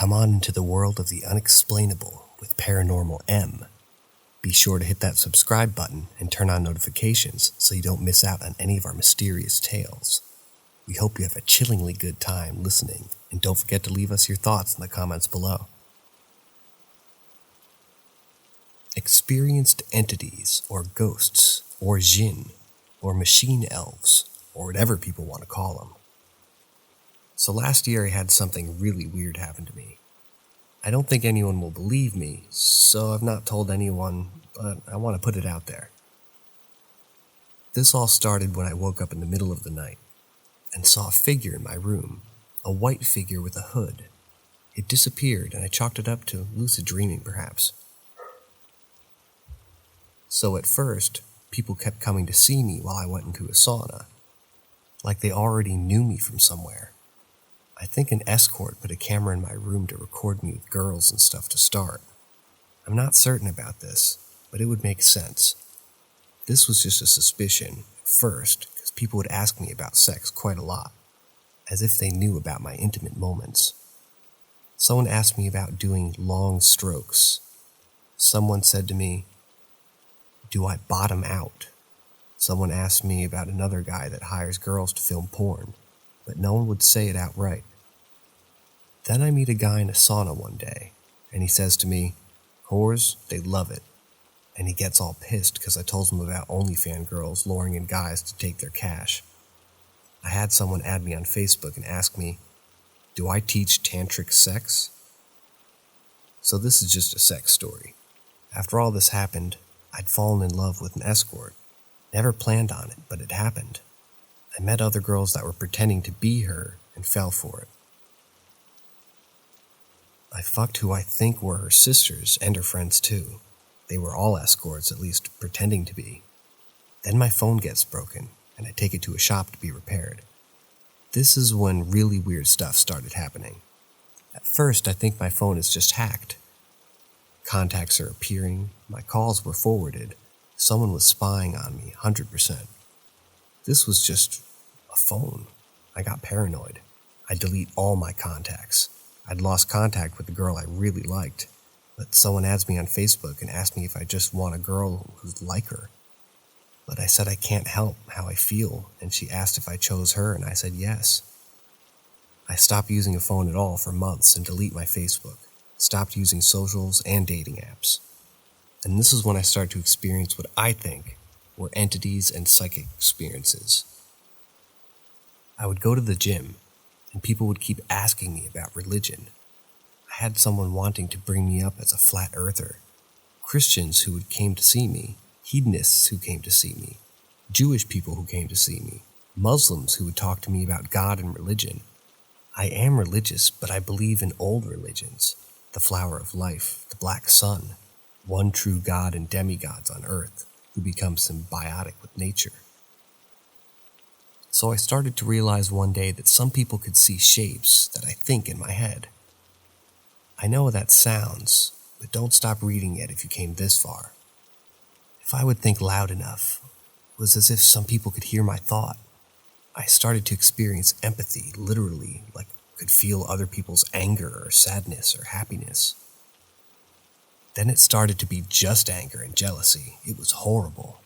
Come on into the world of the unexplainable with Paranormal M. Be sure to hit that subscribe button and turn on notifications so you don't miss out on any of our mysterious tales. We hope you have a chillingly good time listening, and don't forget to leave us your thoughts in the comments below. Experienced entities, or ghosts, or jinn, or machine elves, or whatever people want to call them. So last year I had something really weird happen to me. I don't think anyone will believe me, so I've not told anyone, but I want to put it out there. This all started when I woke up in the middle of the night and saw a figure in my room, a white figure with a hood. It disappeared and I chalked it up to lucid dreaming perhaps. So at first, people kept coming to see me while I went into a sauna, like they already knew me from somewhere. I think an escort put a camera in my room to record me with girls and stuff to start. I'm not certain about this, but it would make sense. This was just a suspicion at first, because people would ask me about sex quite a lot, as if they knew about my intimate moments. Someone asked me about doing long strokes. Someone said to me, "Do I bottom out?" Someone asked me about another guy that hires girls to film porn, but no one would say it outright. Then I meet a guy in a sauna one day, and he says to me, "Whores, they love it." And he gets all pissed because I told him about OnlyFans girls luring in guys to take their cash. I had someone add me on Facebook and ask me, "Do I teach tantric sex?" So this is just a sex story. After all this happened, I'd fallen in love with an escort. Never planned on it, but it happened. I met other girls that were pretending to be her and fell for it. I fucked who I think were her sisters and her friends too. They were all escorts, at least pretending to be. Then my phone gets broken, and I take it to a shop to be repaired. This is when really weird stuff started happening. At first, I think my phone is just hacked. Contacts are appearing, my calls were forwarded, someone was spying on me, 100%. This was just a phone. I got paranoid. I delete all my contacts. I'd lost contact with the girl I really liked, but someone adds me on Facebook and asked me if I just want a girl who's like her. But I said I can't help how I feel, and she asked if I chose her, and I said yes. I stopped using a phone at all for months and delete my Facebook. Stopped using socials and dating apps. And this is when I started to experience what I think were entities and psychic experiences. I would go to the gym, and people would keep asking me about religion. I had someone wanting to bring me up as a flat earther, Christians who came to see me, hedonists who came to see me, Jewish people who came to see me, Muslims who would talk to me about God and religion. I am religious, but I believe in old religions. The flower of life, the black sun, one true God and demigods on earth who become symbiotic with nature. So I started to realize one day that some people could see shapes that I think in my head. I know that sounds, but don't stop reading yet if you came this far. If I would think loud enough, it was as if some people could hear my thought. I started to experience empathy, literally, like could feel other people's anger or sadness or happiness. Then it started to be just anger and jealousy. It was horrible.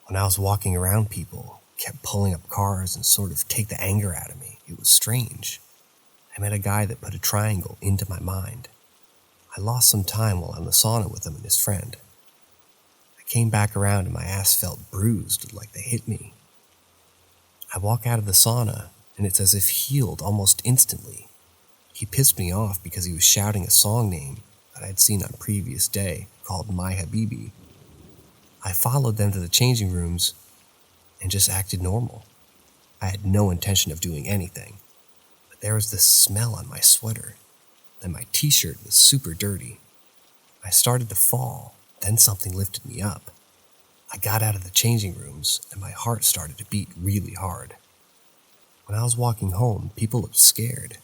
When I was walking around, people kept pulling up cars and sort of take the anger out of me. It was strange. I met a guy that put a triangle into my mind. I lost some time while in the sauna with him and his friend. I came back around and my ass felt bruised, like they hit me. I walk out of the sauna, and it's as if healed almost instantly. He pissed me off because he was shouting a song name that I'd seen on a previous day called My Habibi. I followed them to the changing rooms and just acted normal. I had no intention of doing anything, but there was this smell on my sweater, and my t-shirt was super dirty. I started to fall, then something lifted me up. I got out of the changing rooms, and my heart started to beat really hard. When I was walking home, people looked scared.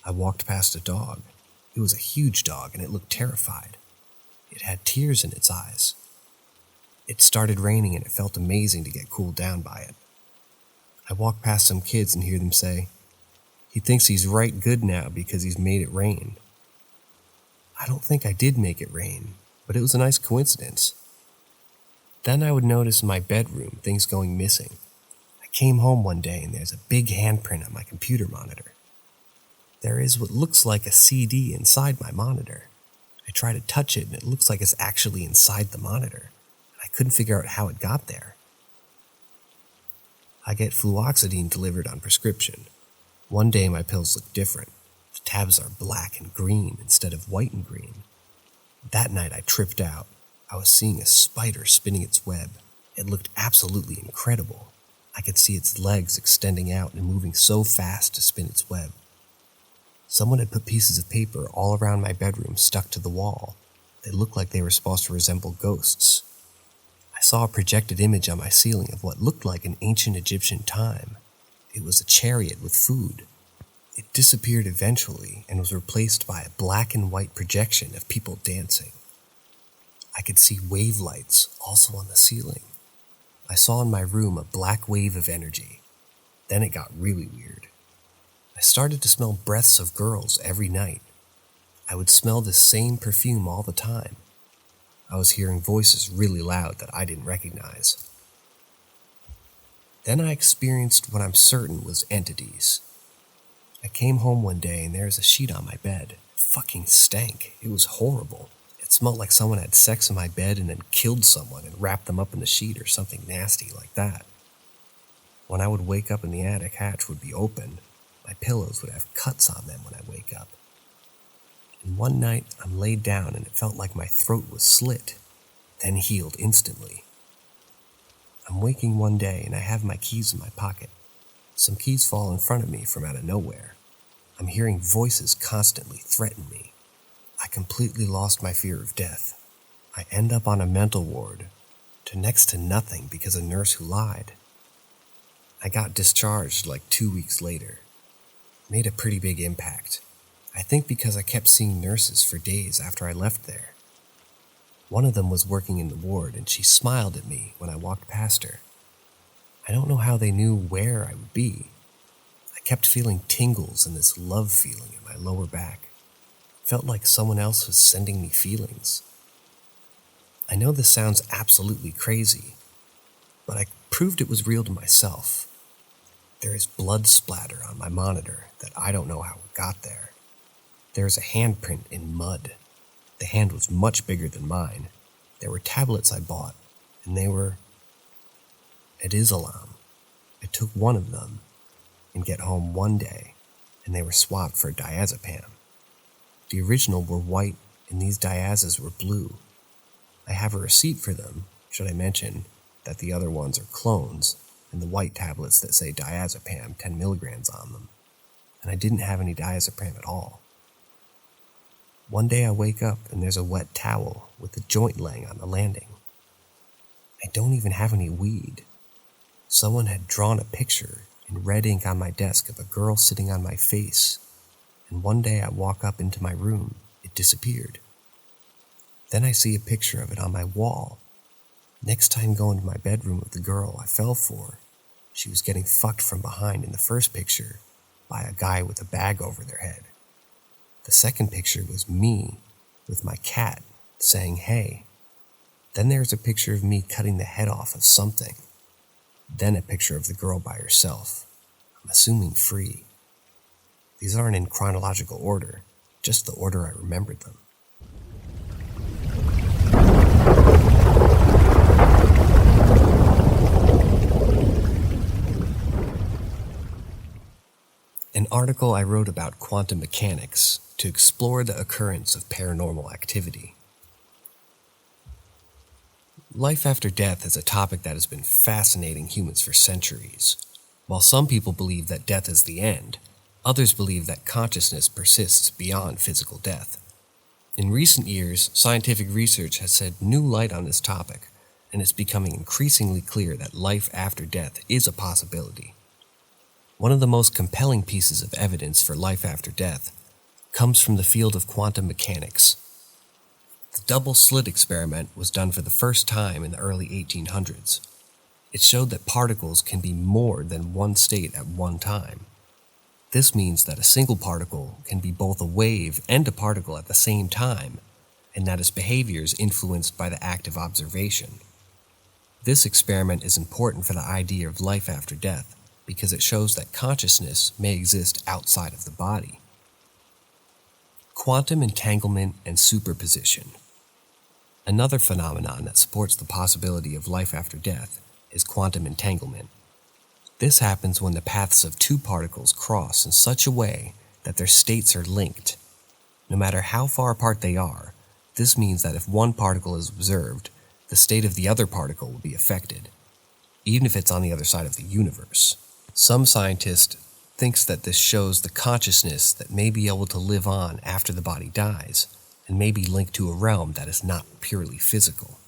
I walked past a dog. It was a huge dog, and it looked terrified. It had tears in its eyes. It started raining, and it felt amazing to get cooled down by it. I walk past some kids and hear them say, "He thinks he's right good now because he's made it rain." I don't think I did make it rain, but it was a nice coincidence. Then I would notice in my bedroom things going missing. I came home one day and there's a big handprint on my computer monitor. There is what looks like a CD inside my monitor. I try to touch it and it looks like it's actually inside the monitor. I couldn't figure out how it got there. I get fluoxetine delivered on prescription. One day my pills look different. The tabs are black and green instead of white and green. That night I tripped out. I was seeing a spider spinning its web. It looked absolutely incredible. I could see its legs extending out and moving so fast to spin its web. Someone had put pieces of paper all around my bedroom stuck to the wall. They looked like they were supposed to resemble ghosts. I saw a projected image on my ceiling of what looked like an ancient Egyptian time. It was a chariot with food. It disappeared eventually and was replaced by a black and white projection of people dancing. I could see wave lights also on the ceiling. I saw in my room a black wave of energy. Then it got really weird. I started to smell breaths of girls every night. I would smell the same perfume all the time. I was hearing voices really loud that I didn't recognize. Then I experienced what I'm certain was entities. I came home one day and there was a sheet on my bed. It fucking stank. It was horrible. It smelled like someone had sex in my bed and then killed someone and wrapped them up in the sheet or something nasty like that. When I would wake up and the attic hatch would be open, my pillows would have cuts on them when I wake up. And one night, I'm laid down and it felt like my throat was slit, then healed instantly. I'm waking one day and I have my keys in my pocket. Some keys fall in front of me from out of nowhere. I'm hearing voices constantly threaten me. I completely lost my fear of death. I end up on a mental ward to next to nothing because a nurse who lied. I got discharged like 2 weeks later. Made a pretty big impact. I think because I kept seeing nurses for days after I left there. One of them was working in the ward and she smiled at me when I walked past her. I don't know how they knew where I would be. I kept feeling tingles and this love feeling in my lower back. It felt like someone else was sending me feelings. I know this sounds absolutely crazy, but I proved it was real to myself. There is blood splatter on my monitor that I don't know how it got there. There is a handprint in mud. The hand was much bigger than mine. There were tablets I bought, and they were at Islam. I took one of them and get home one day, and they were swapped for diazepam. The original were white, and these diazes were blue. I have a receipt for them, should I mention that the other ones are clones, and the white tablets that say diazepam 10 milligrams on them, and I didn't have any diazepam at all. One day I wake up and there's a wet towel with a joint laying on the landing. I don't even have any weed. Someone had drawn a picture in red ink on my desk of a girl sitting on my face, and one day I walk up into my room, it disappeared. Then I see a picture of it on my wall. Next time going to my bedroom with the girl I fell for, she was getting fucked from behind in the first picture by a guy with a bag over their head. The second picture was me with my cat saying, "Hey." Then there's a picture of me cutting the head off of something. Then a picture of the girl by herself. I'm assuming free. These aren't in chronological order, just the order I remembered them. An article I wrote about quantum mechanics to explore the occurrence of paranormal activity. Life after death is a topic that has been fascinating humans for centuries. While some people believe that death is the end, others believe that consciousness persists beyond physical death. In recent years, scientific research has shed new light on this topic, and it's becoming increasingly clear that life after death is a possibility. One of the most compelling pieces of evidence for life after death comes from the field of quantum mechanics. The double-slit experiment was done for the first time in the early 1800s. It showed that particles can be more than one state at one time. This means that a single particle can be both a wave and a particle at the same time, and that its behavior is influenced by the act of observation. This experiment is important for the idea of life after death because it shows that consciousness may exist outside of the body. Quantum entanglement and superposition. Another phenomenon that supports the possibility of life after death is quantum entanglement. This happens when the paths of two particles cross in such a way that their states are linked. No matter how far apart they are, this means that if one particle is observed, the state of the other particle will be affected, even if it's on the other side of the universe. Some scientists think that this shows the consciousness that may be able to live on after the body dies, and may be linked to a realm that is not purely physical.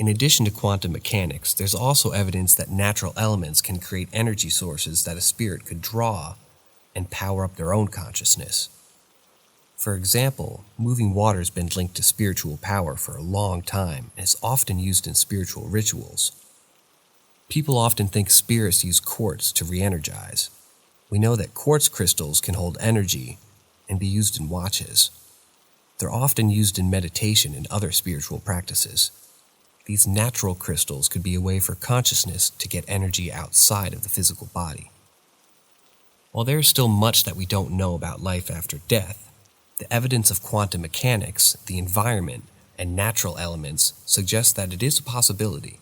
In addition to quantum mechanics, there's also evidence that natural elements can create energy sources that a spirit could draw and power up their own consciousness. For example, moving water has been linked to spiritual power for a long time and is often used in spiritual rituals. People often think spirits use quartz to re-energize. We know that quartz crystals can hold energy and be used in watches. They're often used in meditation and other spiritual practices. These natural crystals could be a way for consciousness to get energy outside of the physical body. While there is still much that we don't know about life after death, the evidence of quantum mechanics, the environment, and natural elements suggests that it is a possibility.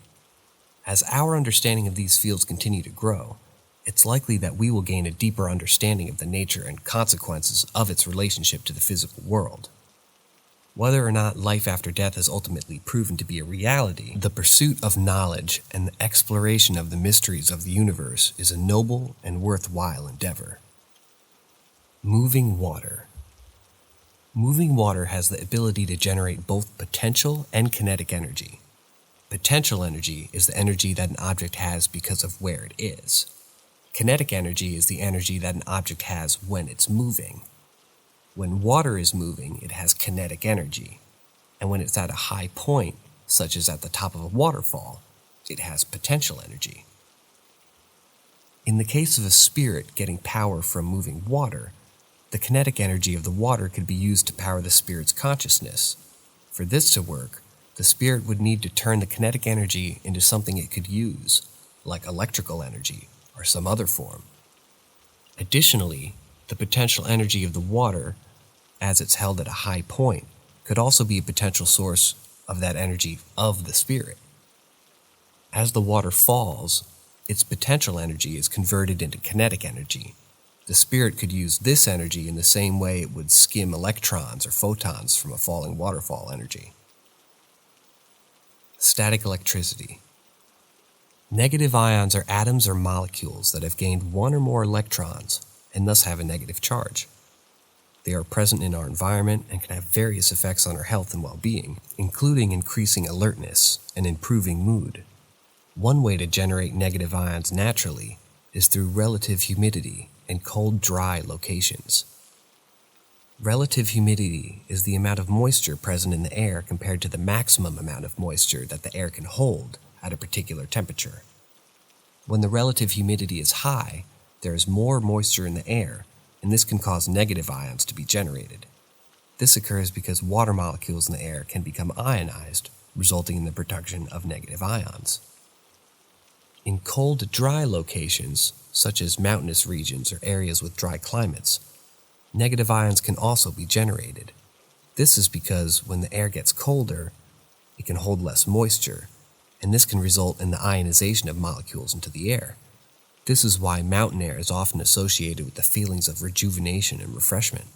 As our understanding of these fields continue to grow, it's likely that we will gain a deeper understanding of the nature and consequences of its relationship to the physical world. Whether or not life after death is ultimately proven to be a reality, the pursuit of knowledge and the exploration of the mysteries of the universe is a noble and worthwhile endeavor. Moving water. Moving water has the ability to generate both potential and kinetic energy. Potential energy is the energy that an object has because of where it is. Kinetic energy is the energy that an object has when it's moving. When water is moving, it has kinetic energy, and when it's at a high point, such as at the top of a waterfall, it has potential energy. In the case of a spirit getting power from moving water, the kinetic energy of the water could be used to power the spirit's consciousness. For this to work, the spirit would need to turn the kinetic energy into something it could use, like electrical energy or some other form. Additionally, the potential energy of the water, as it's held at a high point, could also be a potential source of that energy of the spirit. As the water falls, its potential energy is converted into kinetic energy. The spirit could use this energy in the same way it would skim electrons or photons from a falling waterfall energy. Static electricity. Negative ions are atoms or molecules that have gained one or more electrons and thus have a negative charge. They are present in our environment and can have various effects on our health and well-being, including increasing alertness and improving mood. One way to generate negative ions naturally is through relative humidity in cold, dry locations. Relative humidity is the amount of moisture present in the air compared to the maximum amount of moisture that the air can hold at a particular temperature. When the relative humidity is high, there is more moisture in the air, and this can cause negative ions to be generated. This occurs because water molecules in the air can become ionized, resulting in the production of negative ions. In cold, dry locations, such as mountainous regions or areas with dry climates, negative ions can also be generated. This is because when the air gets colder, it can hold less moisture, and this can result in the ionization of molecules into the air. This is why mountain air is often associated with the feelings of rejuvenation and refreshment.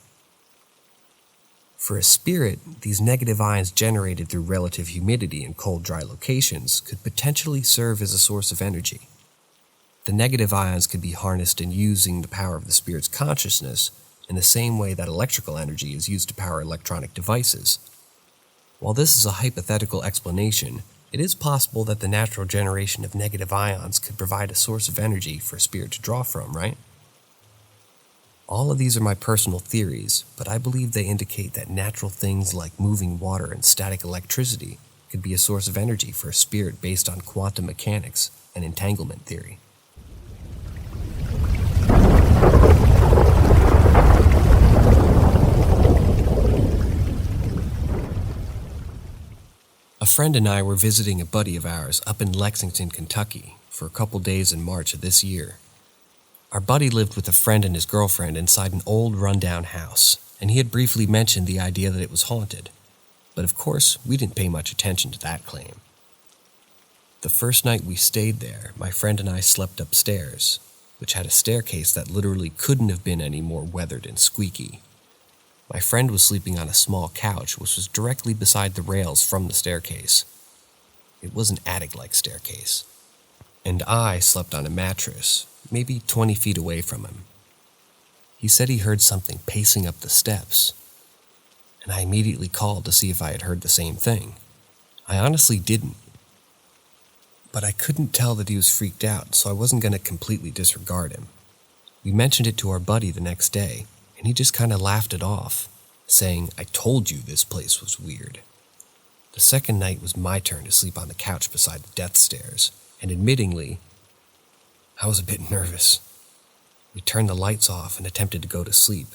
For a spirit, these negative ions generated through relative humidity in cold, dry locations could potentially serve as a source of energy. The negative ions could be harnessed in using the power of the spirit's consciousness in the same way that electrical energy is used to power electronic devices. While this is a hypothetical explanation, it is possible that the natural generation of negative ions could provide a source of energy for a spirit to draw from, right? All of these are my personal theories, but I believe they indicate that natural things like moving water and static electricity could be a source of energy for a spirit based on quantum mechanics and entanglement theory. friend and I were visiting a buddy of ours up in Lexington, Kentucky, for a couple days in March of this year. Our buddy lived with a friend and his girlfriend inside an old rundown house, and he had briefly mentioned the idea that it was haunted. But of course, we didn't pay much attention to that claim. The first night we stayed there, my friend and I slept upstairs, which had a staircase that literally couldn't have been any more weathered and squeaky. My friend was sleeping on a small couch, which was directly beside the rails from the staircase. It was an attic-like staircase. And I slept on a mattress, maybe 20 feet away from him. He said he heard something pacing up the steps, and I immediately called to see if I had heard the same thing. I honestly didn't, but I couldn't tell that he was freaked out, so I wasn't going to completely disregard him. We mentioned it to our buddy the next day, and he just kind of laughed it off, saying, "I told you this place was weird." The second night was my turn to sleep on the couch beside the death stairs, and admittingly, I was a bit nervous. We turned the lights off and attempted to go to sleep,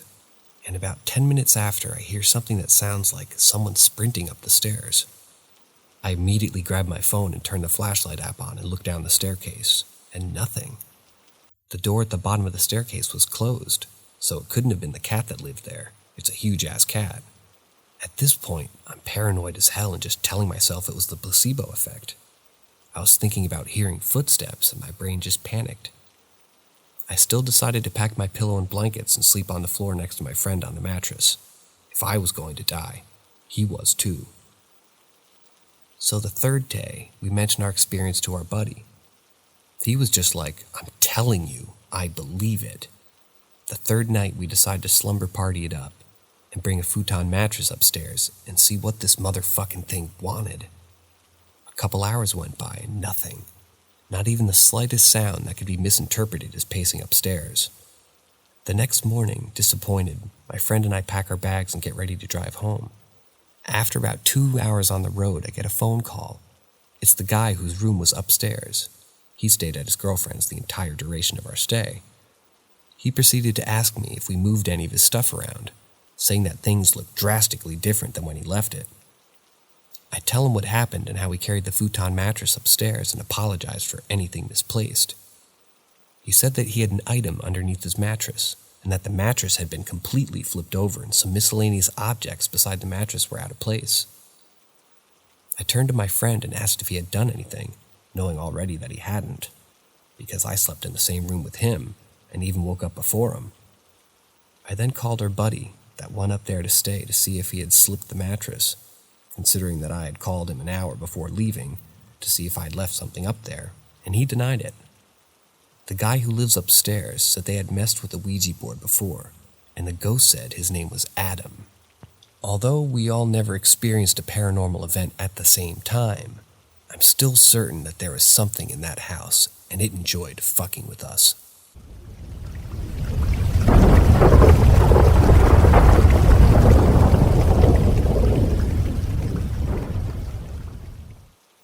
and about 10 minutes after, I hear something that sounds like someone sprinting up the stairs. I immediately grabbed my phone and turned the flashlight app on and looked down the staircase, and nothing. The door at the bottom of the staircase was closed, so it couldn't have been the cat that lived there. It's a huge-ass cat. At this point, I'm paranoid as hell and just telling myself it was the placebo effect. I was thinking about hearing footsteps and my brain just panicked. I still decided to pack my pillow and blankets and sleep on the floor next to my friend on the mattress. If I was going to die, he was too. So the third day, we mentioned our experience to our buddy. He was just like, "I'm telling you, I believe it." The third night, we decided to slumber party it up and bring a futon mattress upstairs and see what this motherfucking thing wanted. A couple hours went by and nothing. Not even the slightest sound that could be misinterpreted as pacing upstairs. The next morning, disappointed, my friend and I pack our bags and get ready to drive home. After about 2 hours on the road, I get a phone call. It's the guy whose room was upstairs. He stayed at his girlfriend's the entire duration of our stay. He proceeded to ask me if we moved any of his stuff around, saying that things looked drastically different than when he left it. I tell him what happened and how we carried the futon mattress upstairs and apologized for anything misplaced. He said that he had an item underneath his mattress, and that the mattress had been completely flipped over and some miscellaneous objects beside the mattress were out of place. I turned to my friend and asked if he had done anything, knowing already that he hadn't, because I slept in the same room with him and even woke up before him. I then called our buddy that went up there to stay to see if he had slipped the mattress, considering that I had called him an hour before leaving to see if I had left something up there, and he denied it. The guy who lives upstairs said they had messed with the Ouija board before, and the ghost said his name was Adam. Although we all never experienced a paranormal event at the same time, I'm still certain that there was something in that house, and it enjoyed fucking with us.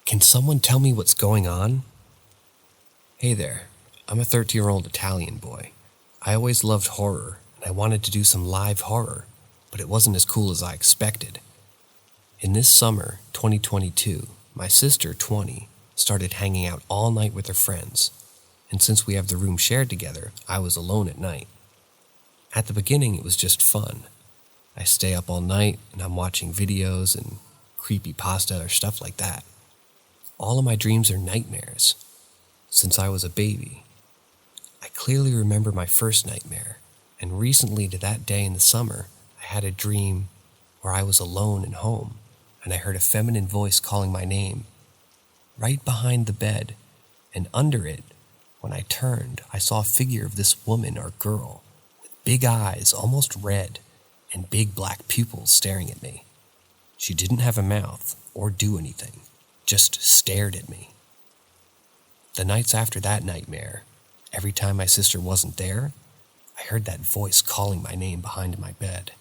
Can someone tell me what's going on? Hey there, I'm a 13-year-old Italian boy. I always loved horror, and I wanted to do some live horror, but it wasn't as cool as I expected. In this summer, 2022, my sister, 20, started hanging out all night with her friends, and since we have the room shared together, I was alone at night. At the beginning, it was just fun. I stay up all night, and I'm watching videos and creepypasta or stuff like that. All of my dreams are nightmares, since I was a baby. I clearly remember my first nightmare, and recently to that day in the summer, I had a dream where I was alone and home, and I heard a feminine voice calling my name. Right behind the bed, and under it, when I turned, I saw a figure of this woman or girl, with big eyes, almost red, and big black pupils staring at me. She didn't have a mouth or do anything, just stared at me. The nights after that nightmare, every time my sister wasn't there, I heard that voice calling my name behind my bed.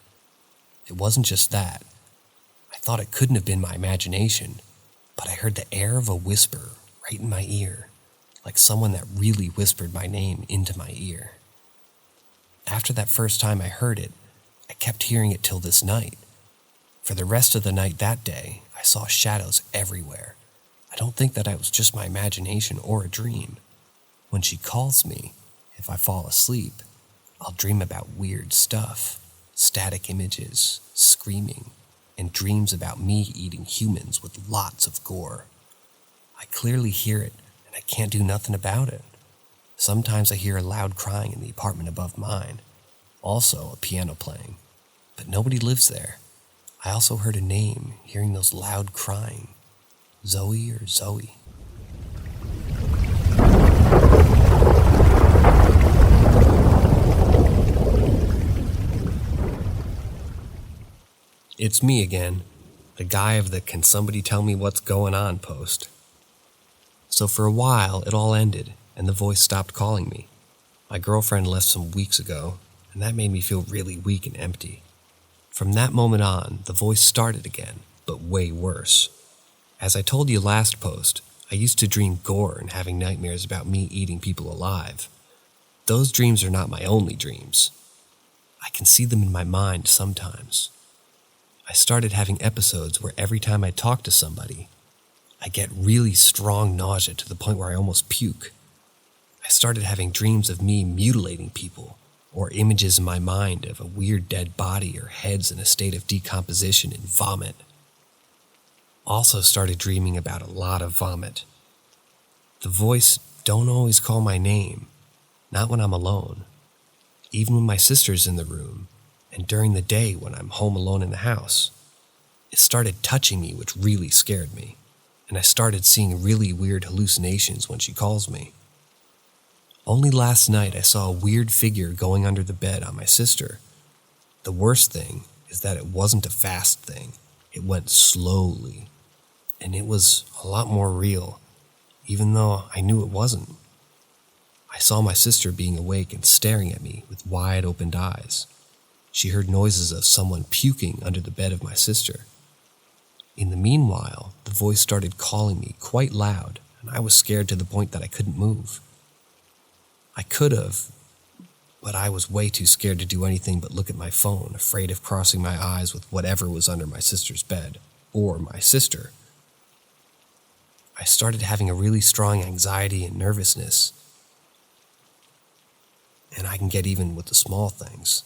It wasn't just that. I thought it couldn't have been my imagination, but I heard the air of a whisper right in my ear, like someone that really whispered my name into my ear. After that first time I heard it, I kept hearing it till this night. For the rest of the night that day, I I saw shadows everywhere. I don't think that it was just my imagination or a dream. When she calls me, if I fall asleep, I'll dream about weird stuff, static images, screaming, and dreams about me eating humans with lots of gore. I clearly hear it, and I can't do nothing about it. Sometimes I hear a loud crying in the apartment above mine, also a piano playing, but nobody lives there. I also heard a name, hearing those loud crying. Zoe or Zoe? It's me again, the guy of the "can somebody tell me what's going on" post. So for a while, it all ended, and the voice stopped calling me. My girlfriend left some weeks ago, and that made me feel really weak and empty. From that moment on, the voice started again, but way worse. As I told you last post, I used to dream gore and having nightmares about me eating people alive. Those dreams are not my only dreams. I can see them in my mind sometimes. I started having episodes where every time I talk to somebody, I get really strong nausea to the point where I almost puke. I started having dreams of me mutilating people, or images in my mind of a weird dead body or heads in a state of decomposition and vomit. Also started dreaming about a lot of vomit. The voice don't always call my name, not when I'm alone. Even when my sister's in the room, and during the day when I'm home alone in the house. It started touching me, which really scared me, and I started seeing really weird hallucinations when she calls me. Only last night I saw a weird figure going under the bed on my sister. The worst thing is that it wasn't a fast thing. It went slowly, and it was a lot more real, even though I knew it wasn't. I saw my sister being awake and staring at me with wide-opened eyes. She heard noises of someone puking under the bed of my sister. In the meanwhile, the voice started calling me quite loud, and I was scared to the point that I couldn't move. I could have, but I was way too scared to do anything but look at my phone, afraid of crossing my eyes with whatever was under my sister's bed, or my sister. I started having a really strong anxiety and nervousness, and I can get even with the small things.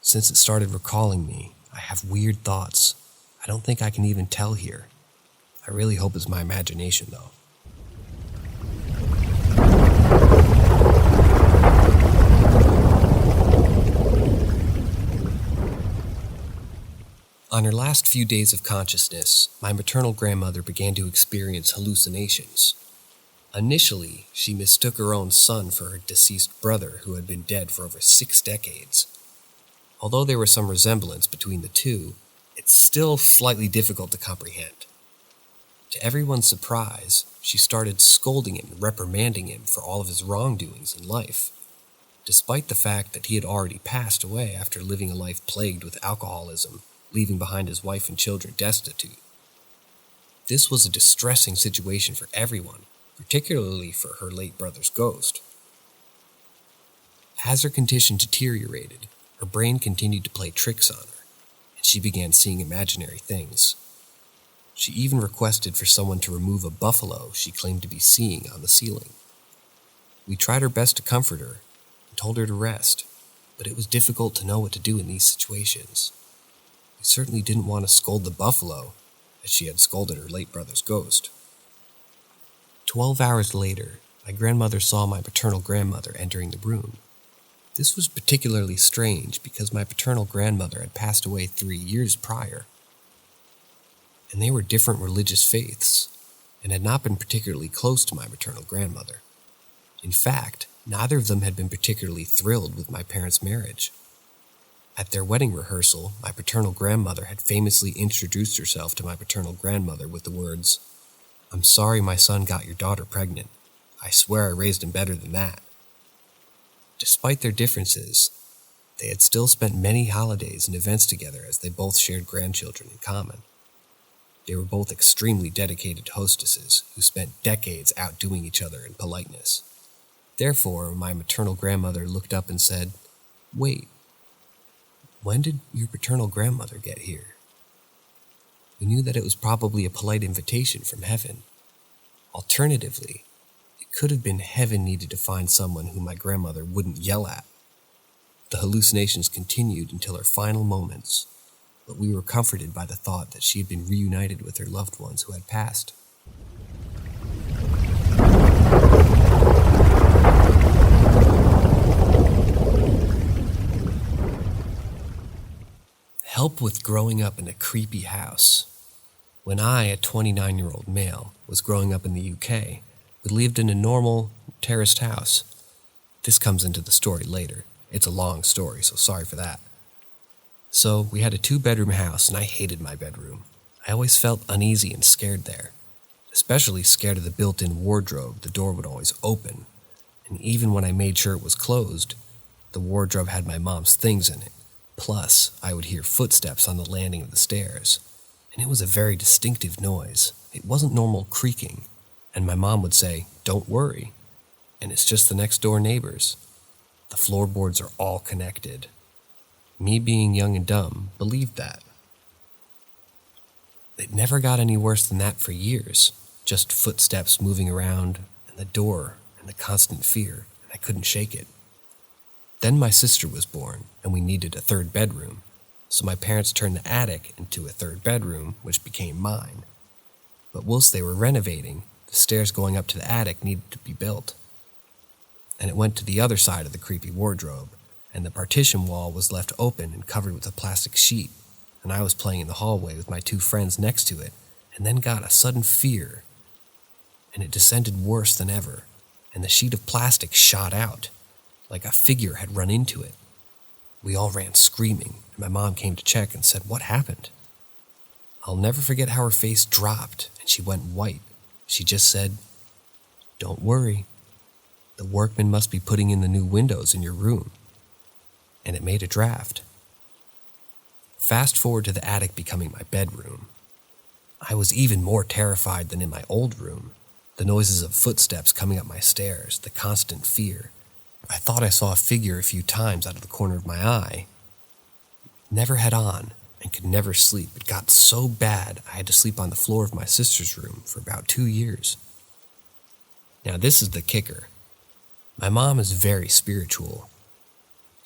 Since it started recalling me, I have weird thoughts. I don't think I can even tell here. I really hope it's my imagination, though. On her last few days of consciousness, my maternal grandmother began to experience hallucinations. Initially, she mistook her own son for her deceased brother who had been dead for over 6 decades. Although there was some resemblance between the two, it's still slightly difficult to comprehend. To everyone's surprise, she started scolding him and reprimanding him for all of his wrongdoings in life, despite the fact that he had already passed away after living a life plagued with alcoholism, leaving behind his wife and children destitute. This was a distressing situation for everyone, particularly for her late brother's ghost. As her condition deteriorated, her brain continued to play tricks on her, and she began seeing imaginary things. She even requested for someone to remove a buffalo she claimed to be seeing on the ceiling. We tried our best to comfort her and told her to rest, but it was difficult to know what to do in these situations. We certainly didn't want to scold the buffalo, as she had scolded her late brother's ghost. 12 hours later, my grandmother saw my paternal grandmother entering the room. This was particularly strange because my paternal grandmother had passed away 3 years prior, and they were different religious faiths, and had not been particularly close to my maternal grandmother. In fact, neither of them had been particularly thrilled with my parents' marriage. At their wedding rehearsal, my paternal grandmother had famously introduced herself to my paternal grandmother with the words, "I'm sorry my son got your daughter pregnant. I swear I raised him better than that." Despite their differences, they had still spent many holidays and events together as they both shared grandchildren in common. They were both extremely dedicated hostesses who spent decades outdoing each other in politeness. Therefore, my maternal grandmother looked up and said, "Wait, when did your paternal grandmother get here?" We knew that it was probably a polite invitation from heaven. Alternatively, it could have been heaven needed to find someone who my grandmother wouldn't yell at. The hallucinations continued until her final moments, but we were comforted by the thought that she had been reunited with her loved ones who had passed. Help with growing up in a creepy house. When I, a 29-year-old male, was growing up in the UK, we lived in a normal, terraced house. This comes into the story later. It's a long story, so sorry for that. So, we had a 2-bedroom house, and I hated my bedroom. I always felt uneasy and scared there. Especially scared of the built-in wardrobe. The door would always open. And even when I made sure it was closed, the wardrobe had my mom's things in it. Plus, I would hear footsteps on the landing of the stairs, and it was a very distinctive noise. It wasn't normal creaking, and my mom would say, "Don't worry," and it's just the next door neighbors. The floorboards are all connected. Me being young and dumb believed that. It never got any worse than that for years, just footsteps moving around, and the door, and the constant fear, and I couldn't shake it. Then my sister was born, and we needed a 3rd bedroom, so my parents turned the attic into a 3rd bedroom, which became mine. But whilst they were renovating, the stairs going up to the attic needed to be built. And it went to the other side of the creepy wardrobe, and the partition wall was left open and covered with a plastic sheet, and I was playing in the hallway with my 2 friends next to it, and then got a sudden fear, and it descended worse than ever, and the sheet of plastic shot out, like a figure had run into it. We all ran screaming, and my mom came to check and said, "What happened?" I'll never forget how her face dropped, and she went white. She just said, "Don't worry. The workmen must be putting in the new windows in your room." And it made a draft. Fast forward to the attic becoming my bedroom. I was even more terrified than in my old room. The noises of footsteps coming up my stairs, the constant fear. I thought I saw a figure a few times out of the corner of my eye. Never had on, and could never sleep. It got so bad I had to sleep on the floor of my sister's room for about 2 years. Now this is the kicker. My mom is very spiritual,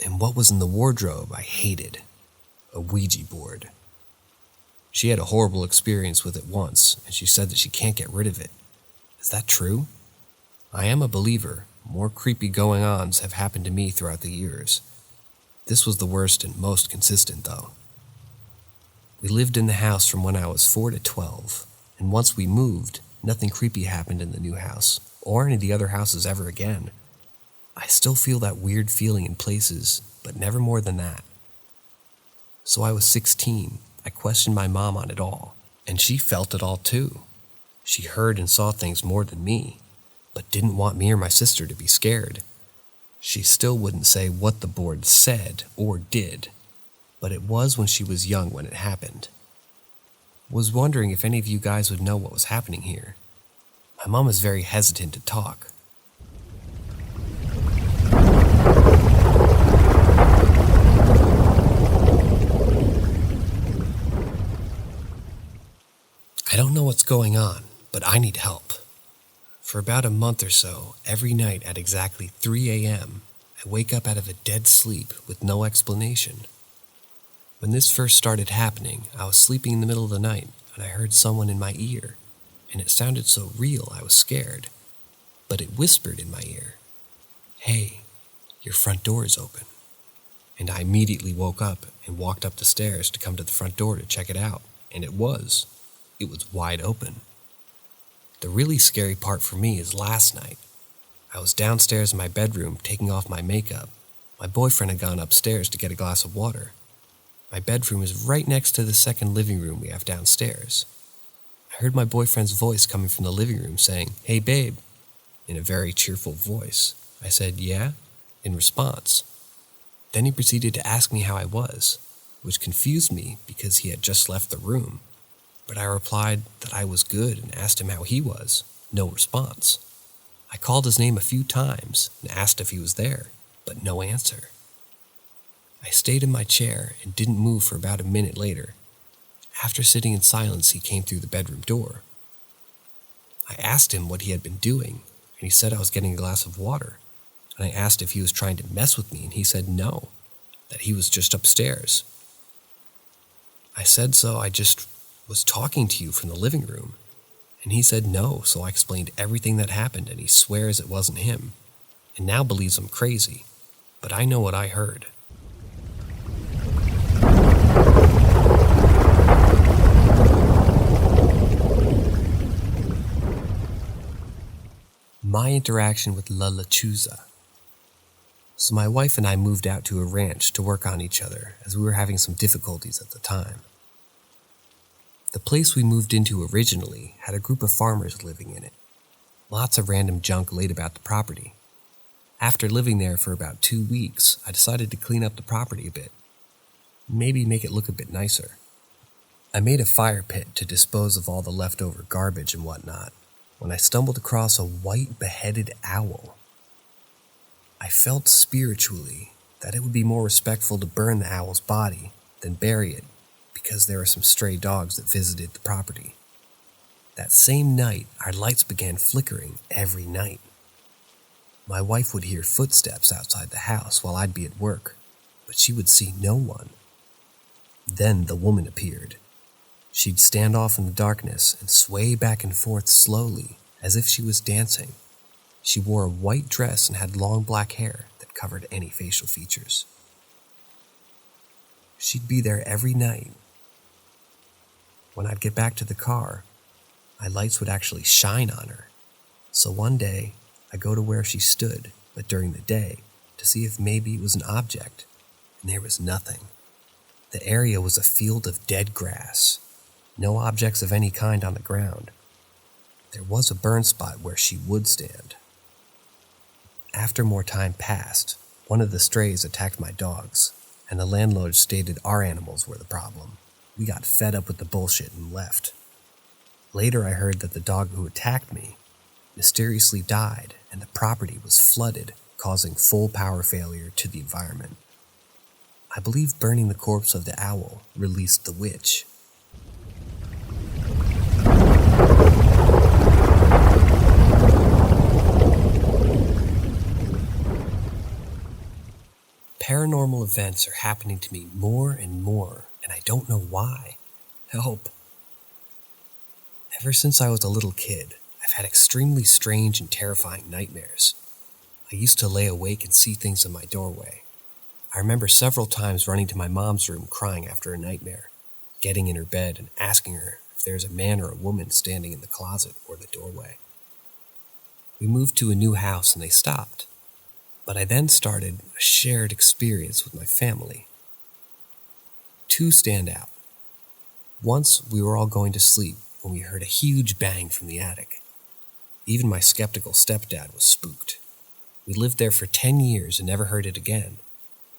and what was in the wardrobe I hated. A Ouija board. She had a horrible experience with it once, and she said that she can't get rid of it. Is that true? I am a believer. More creepy going-ons have happened to me throughout the years. This was the worst and most consistent, though. We lived in the house from when I was 4 to 12, and once we moved, nothing creepy happened in the new house, or any of the other houses ever again. I still feel that weird feeling in places, but never more than that. So I was 16. I questioned my mom on it all, and she felt it all too. She heard and saw things more than me, but didn't want me or my sister to be scared. She still wouldn't say what the board said or did, but it was when she was young when it happened. Was wondering if any of you guys would know what was happening here. My mom is very hesitant to talk. I don't know what's going on, but I need help. For about a month or so, every night at exactly 3 a.m., I wake up out of a dead sleep with no explanation. When this first started happening, I was sleeping in the middle of the night, and I heard someone in my ear, and it sounded so real I was scared. But it whispered in my ear, "Hey, your front door is open." And I immediately woke up and walked up the stairs to come to the front door to check it out, and it was wide open. The really scary part for me is last night. I was downstairs in my bedroom taking off my makeup. My boyfriend had gone upstairs to get a glass of water. My bedroom is right next to the second living room we have downstairs. I heard my boyfriend's voice coming from the living room saying, "Hey babe," in a very cheerful voice. I said, "Yeah," in response. Then he proceeded to ask me how I was, which confused me because he had just left the room. But I replied that I was good and asked him how he was. No response. I called his name a few times and asked if he was there, but no answer. I stayed in my chair and didn't move for about a minute later. After sitting in silence, he came through the bedroom door. I asked him what he had been doing, and he said I was getting a glass of water. And I asked if he was trying to mess with me, and he said no, that he was just upstairs. I said, so I just was talking to you from the living room. And he said no, so I explained everything that happened, and he swears it wasn't him, and now believes I'm crazy. But I know what I heard. My interaction with La Lechuza. So my wife and I moved out to a ranch to work on each other as we were having some difficulties at the time. The place we moved into originally had a group of farmers living in it. Lots of random junk laid about the property. After living there for about 2 weeks, I decided to clean up the property a bit. Maybe make it look a bit nicer. I made a fire pit to dispose of all the leftover garbage and whatnot when I stumbled across a white beheaded owl. I felt spiritually that it would be more respectful to burn the owl's body than bury it because there were some stray dogs that visited the property. That same night, our lights began flickering every night. My wife would hear footsteps outside the house while I'd be at work, but she would see no one. Then the woman appeared. She'd stand off in the darkness and sway back and forth slowly, as if she was dancing. She wore a white dress and had long black hair that covered any facial features. She'd be there every night. When I'd get back to the car, my lights would actually shine on her. So one day, I go to where she stood, but during the day, to see if maybe it was an object, and there was nothing. The area was a field of dead grass. No objects of any kind on the ground. There was a burn spot where she would stand. After more time passed, one of the strays attacked my dogs, and the landlord stated our animals were the problem. We got fed up with the bullshit and left. Later I heard that the dog who attacked me mysteriously died and the property was flooded, causing full power failure to the environment. I believe burning the corpse of the owl released the witch. Paranormal events are happening to me more and more, and I don't know why. Help. Ever since I was a little kid, I've had extremely strange and terrifying nightmares. I used to lay awake and see things in my doorway. I remember several times running to my mom's room crying after a nightmare, getting in her bed and asking her if there's a man or a woman standing in the closet or the doorway. We moved to a new house and they stopped. But I then started a shared experience with my family. Two stand out. Once we were all going to sleep when we heard a huge bang from the attic. Even my skeptical stepdad was spooked. We lived there for 10 years and never heard it again.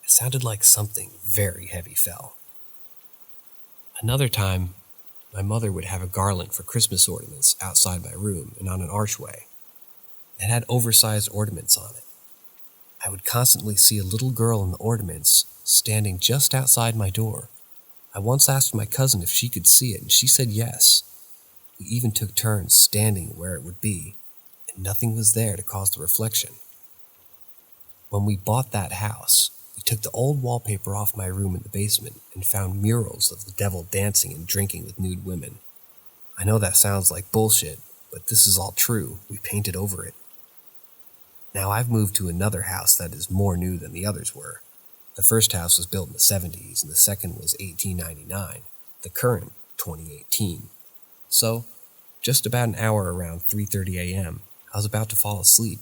It sounded like something very heavy fell. Another time, my mother would have a garland for Christmas ornaments outside my room and on an archway. It had oversized ornaments on it. I would constantly see a little girl in the ornaments standing just outside my door. I once asked my cousin if she could see it, and she said yes. We even took turns standing where it would be, and nothing was there to cause the reflection. When we bought that house, we took the old wallpaper off my room in the basement and found murals of the devil dancing and drinking with nude women. I know that sounds like bullshit, but this is all true. We painted over it. Now I've moved to another house that is more new than the others were. The first house was built in the 70s and the second was 1899, the current 2018. So, just about an hour around 3:30 a.m., I was about to fall asleep,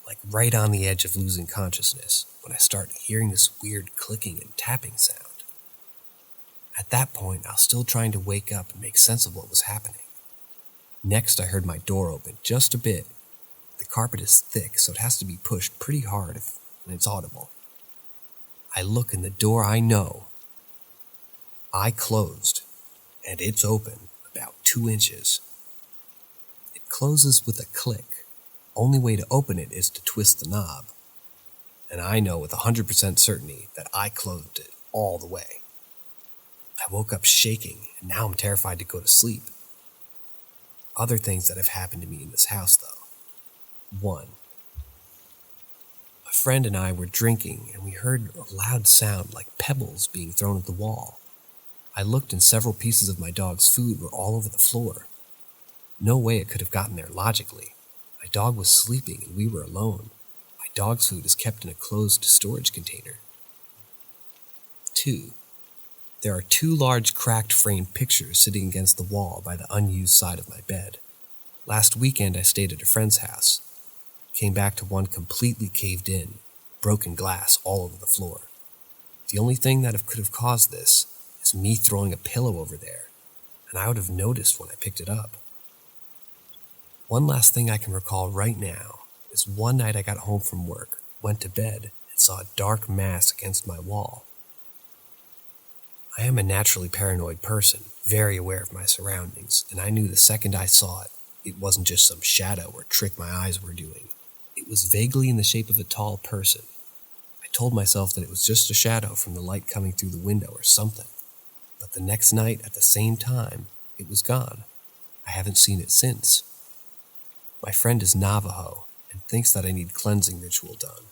like right on the edge of losing consciousness, when I started hearing this weird clicking and tapping sound. At that point, I was still trying to wake up and make sense of what was happening. Next, I heard my door open just a bit. The carpet is thick, so it has to be pushed pretty hard when it's audible. I look and the door I know. I closed, and it's open about 2 inches. It closes with a click. Only way to open it is to twist the knob. And I know with 100% certainty that I closed it all the way. I woke up shaking, and now I'm terrified to go to sleep. Other things that have happened to me in this house, though. 1. A friend and I were drinking, and we heard a loud sound like pebbles being thrown at the wall. I looked, and several pieces of my dog's food were all over the floor. No way it could have gotten there logically. My dog was sleeping, and we were alone. My dog's food is kept in a closed storage container. 2. There are 2 large cracked framed pictures sitting against the wall by the unused side of my bed. Last weekend I stayed at a friend's house. Came back to one completely caved in, broken glass all over the floor. The only thing that could have caused this is me throwing a pillow over there, and I would have noticed when I picked it up. One last thing I can recall right now is one night I got home from work, went to bed, and saw a dark mass against my wall. I am a naturally paranoid person, very aware of my surroundings, and I knew the second I saw it, it wasn't just some shadow or trick my eyes were doing. It was vaguely in the shape of a tall person. I told myself that it was just a shadow from the light coming through the window or something. But the next night, at the same time, it was gone. I haven't seen it since. My friend is Navajo and thinks that I need cleansing ritual done.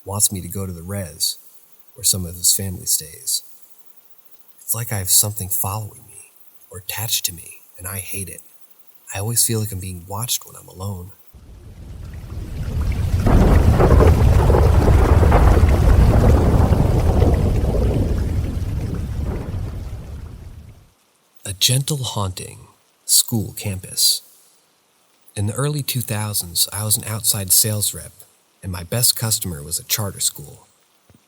Wants me to go to the res, where some of his family stays. It's like I have something following me, or attached to me, and I hate it. I always feel like I'm being watched when I'm alone. A gentle haunting, school campus. In the early 2000s, I was an outside sales rep, and my best customer was a charter school,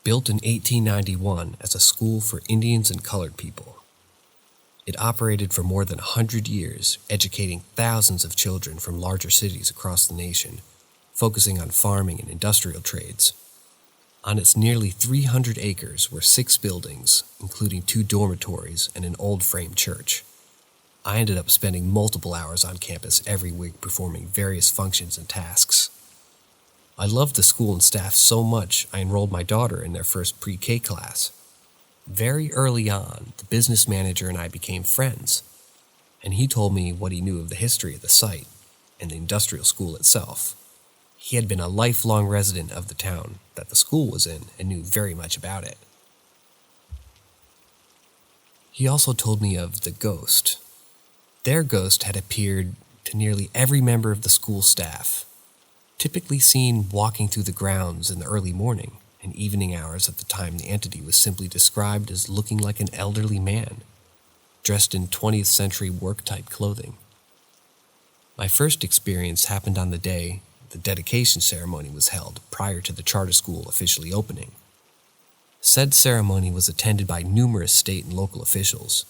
built in 1891 as a school for Indians and colored people. It operated for more than 100 years, educating thousands of children from larger cities across the nation, focusing on farming and industrial trades. On its nearly 300 acres were 6 buildings, including 2 dormitories and an old frame church. I ended up spending multiple hours on campus every week performing various functions and tasks. I loved the school and staff so much I enrolled my daughter in their first pre-K class. Very early on, the business manager and I became friends, and he told me what he knew of the history of the site and the industrial school itself. He had been a lifelong resident of the town that the school was in and knew very much about it. He also told me of the ghost. Their ghost had appeared to nearly every member of the school staff, typically seen walking through the grounds in the early morning and evening hours at the time the entity was simply described as looking like an elderly man, dressed in 20th century work-type clothing. My first experience happened on the day the dedication ceremony was held prior to the charter school officially opening. Said ceremony was attended by numerous state and local officials.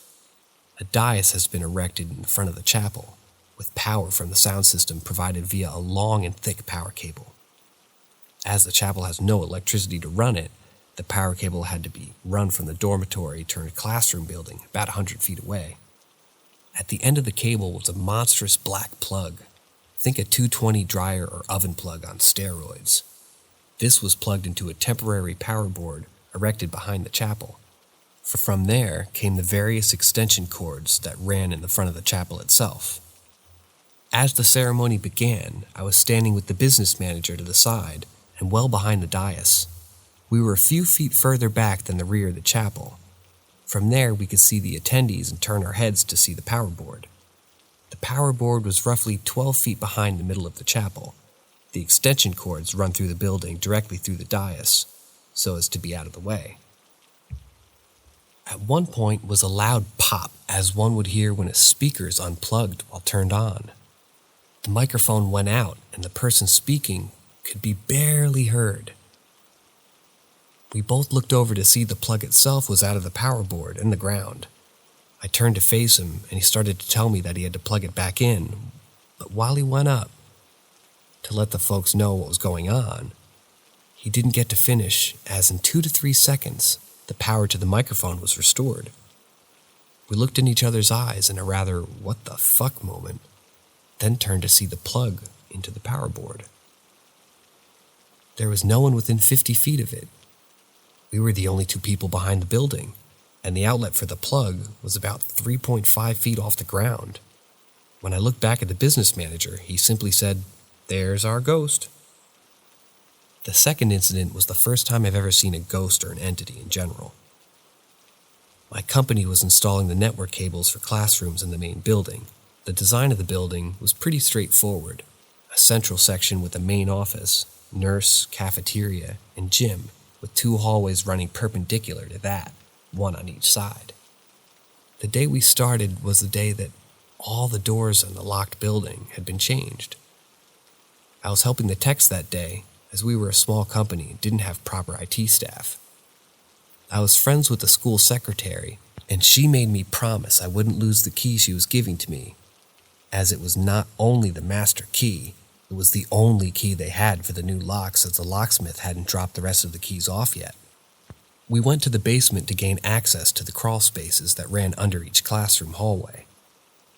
A dais has been erected in the front of the chapel, with power from the sound system provided via a long and thick power cable. As the chapel has no electricity to run it, the power cable had to be run from the dormitory turned classroom building about 100 feet away. At the end of the cable was a monstrous black plug. Think a 220 dryer or oven plug on steroids. This was plugged into a temporary power board erected behind the chapel. From there came the various extension cords that ran in the front of the chapel itself. As the ceremony began, I was standing with the business manager to the side and well behind the dais. We were a few feet further back than the rear of the chapel. From there, we could see the attendees and turn our heads to see the power board. The power board was roughly 12 feet behind the middle of the chapel. The extension cords run through the building directly through the dais, so as to be out of the way. At one point was a loud pop, as one would hear when a speaker is unplugged while turned on. The microphone went out, and the person speaking could be barely heard. We both looked over to see the plug itself was out of the power board and the ground. I turned to face him, and he started to tell me that he had to plug it back in, but while he went up to let the folks know what was going on, he didn't get to finish, as in 2 to 3 seconds, the power to the microphone was restored. We looked in each other's eyes in a rather what the fuck moment, then turned to see the plug into the power board. There was no one within 50 feet of it. We were the only 2 people behind the building, and the outlet for the plug was about 3.5 feet off the ground. When I looked back at the business manager, he simply said, "There's our ghost." The second incident was the first time I've ever seen a ghost or an entity in general. My company was installing the network cables for classrooms in the main building. The design of the building was pretty straightforward. A central section with a main office, nurse, cafeteria, and gym, with 2 hallways running perpendicular to that, one on each side. The day we started was the day that all the doors in the locked building had been changed. I was helping the techs that day, as we were a small company and didn't have proper IT staff. I was friends with the school secretary, and she made me promise I wouldn't lose the key she was giving to me, as it was not only the master key, it was the only key they had for the new locks, as the locksmith hadn't dropped the rest of the keys off yet. We went to the basement to gain access to the crawl spaces that ran under each classroom hallway.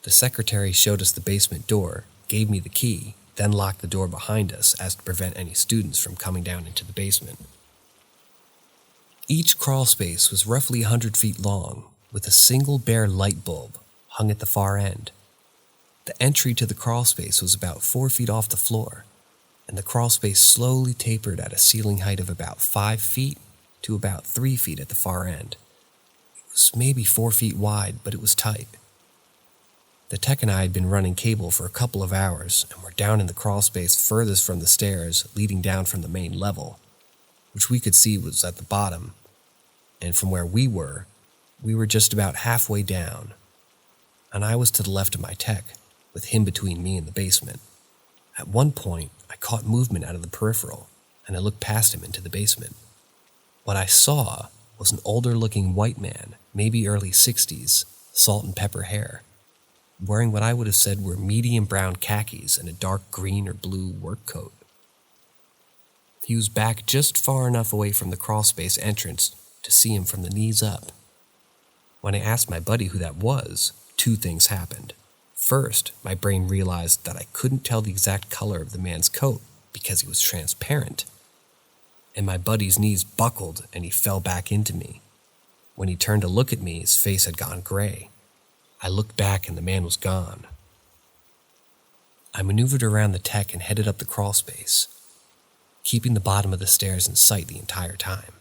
The secretary showed us the basement door, gave me the key, then locked the door behind us as to prevent any students from coming down into the basement. Each crawl space was roughly 100 feet long, with a single bare light bulb hung at the far end. The entry to the crawl space was about 4 feet off the floor, and the crawl space slowly tapered at a ceiling height of about 5 feet to about 3 feet at the far end. It was maybe 4 feet wide, but it was tight. The tech and I had been running cable for a couple of hours and were down in the crawl space furthest from the stairs leading down from the main level, which we could see was at the bottom, and from where we were just about halfway down, and I was to the left of my tech, with him between me and the basement. At one point, I caught movement out of the peripheral, and I looked past him into the basement. What I saw was an older-looking white man, maybe early 60s, salt and pepper hair, wearing what I would have said were medium brown khakis and a dark green or blue work coat. He was back just far enough away from the crawlspace entrance to see him from the knees up. When I asked my buddy who that was, 2 things happened. First, my brain realized that I couldn't tell the exact color of the man's coat because he was transparent, and my buddy's knees buckled and he fell back into me. When he turned to look at me, his face had gone gray. I looked back and the man was gone. I maneuvered around the tech and headed up the crawl space, keeping the bottom of the stairs in sight the entire time.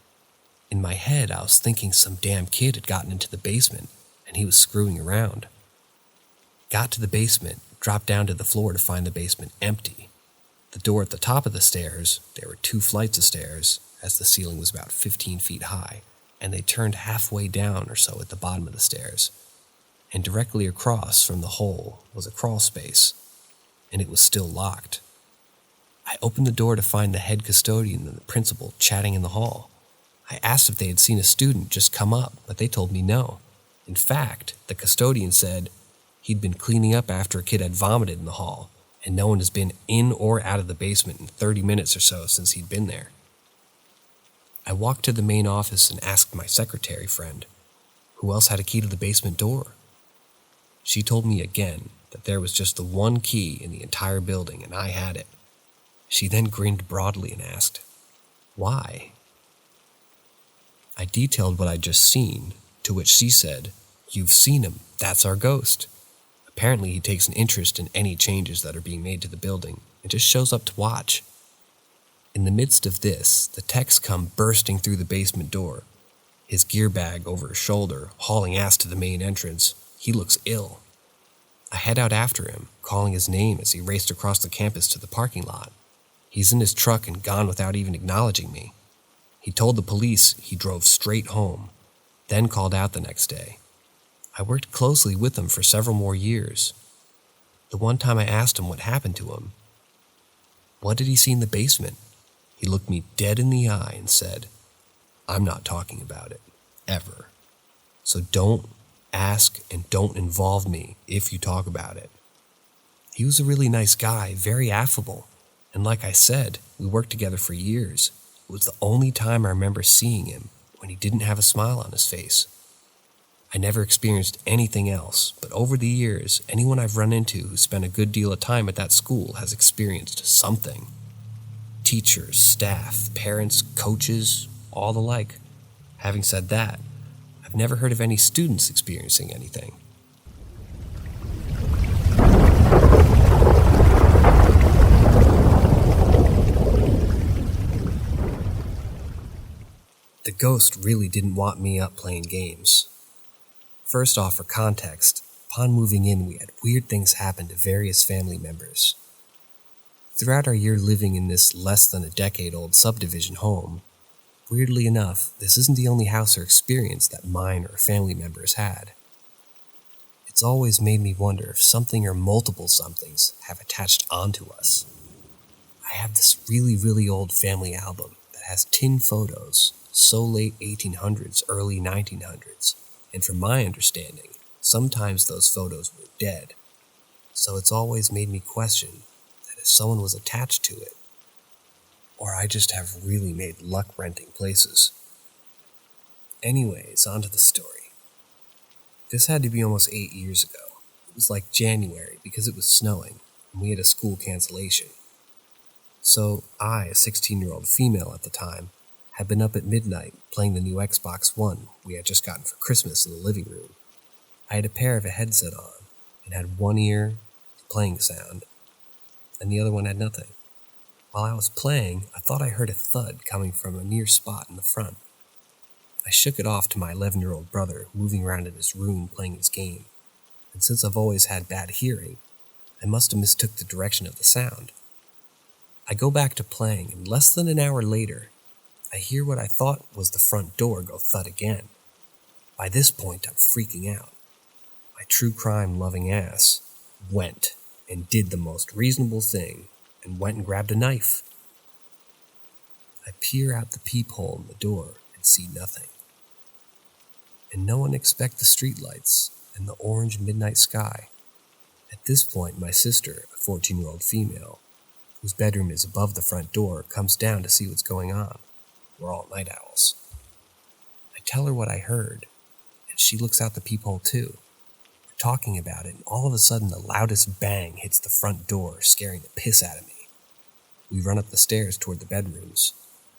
In my head, I was thinking some damn kid had gotten into the basement and he was screwing around. Got to the basement, dropped down to the floor to find the basement empty. The door at the top of the stairs, there were 2 flights of stairs, as the ceiling was about 15 feet high, and they turned halfway down or so at the bottom of the stairs. And directly across from the hole was a crawl space, and it was still locked. I opened the door to find the head custodian and the principal chatting in the hall. I asked if they had seen a student just come up, but they told me no. In fact, the custodian said he'd been cleaning up after a kid had vomited in the hall, and no one has been in or out of the basement in 30 minutes or so since he'd been there. I walked to the main office and asked my secretary friend who else had a key to the basement door. She told me again that there was just the one key in the entire building and I had it. She then grinned broadly and asked, "Why?" I detailed what I'd just seen, to which she said, "You've seen him, that's our ghost. Apparently he takes an interest in any changes that are being made to the building and just shows up to watch." In the midst of this, the techs come bursting through the basement door, his gear bag over his shoulder, hauling ass to the main entrance. He looks ill. I head out after him, calling his name as he raced across the campus to the parking lot. He's in his truck and gone without even acknowledging me. He told the police he drove straight home, then called out the next day. I worked closely with him for several more years. The one time I asked him what happened to him, what did he see in the basement, he looked me dead in the eye and said, "I'm not talking about it, ever. So don't ask and don't involve me if you talk about it." He was a really nice guy, very affable, and like I said, we worked together for years. It was the only time I remember seeing him when he didn't have a smile on his face. I never experienced anything else, but over the years, anyone I've run into who spent a good deal of time at that school has experienced something. Teachers, staff, parents, coaches, all the like. Having said that, I've never heard of any students experiencing anything. The ghost really didn't want me up playing games. First off, for context, upon moving in, we had weird things happen to various family members. Throughout our year living in this less than a decade-old subdivision home, weirdly enough, this isn't the only house or experience that mine or family members had. It's always made me wonder if something or multiple somethings have attached onto us. I have this really old family album that has tin photos, so late 1800s, early 1900s, and from my understanding, sometimes those photos were dead. So it's always made me question that if someone was attached to it, or I just have really made luck renting places. Anyways, on to the story. This had to be almost 8 years ago. It was like January because it was snowing, and we had a school cancellation. So I, a 16-year-old female at the time, had been up at midnight playing the new Xbox One we had just gotten for Christmas in the living room. I had a pair of a headset on and had one ear playing sound, and the other one had nothing. While I was playing, I thought I heard a thud coming from a near spot in the front. I shook it off to my 11-year-old brother moving around in his room playing his game, and since I've always had bad hearing, I must have mistook the direction of the sound. I go back to playing, and less than an hour later, I hear what I thought was the front door go thud again. By this point, I'm freaking out. My true crime-loving ass went and did the most reasonable thing and went and grabbed a knife. I peer out the peephole in the door and see nothing. And no one expect the streetlights and the orange midnight sky. At this point, my sister, a 14-year-old female, whose bedroom is above the front door, comes down to see what's going on. We're all night owls. I tell her what I heard, and she looks out the peephole too. We're talking about it, and all of a sudden the loudest bang hits the front door, scaring the piss out of me. We run up the stairs toward the bedrooms.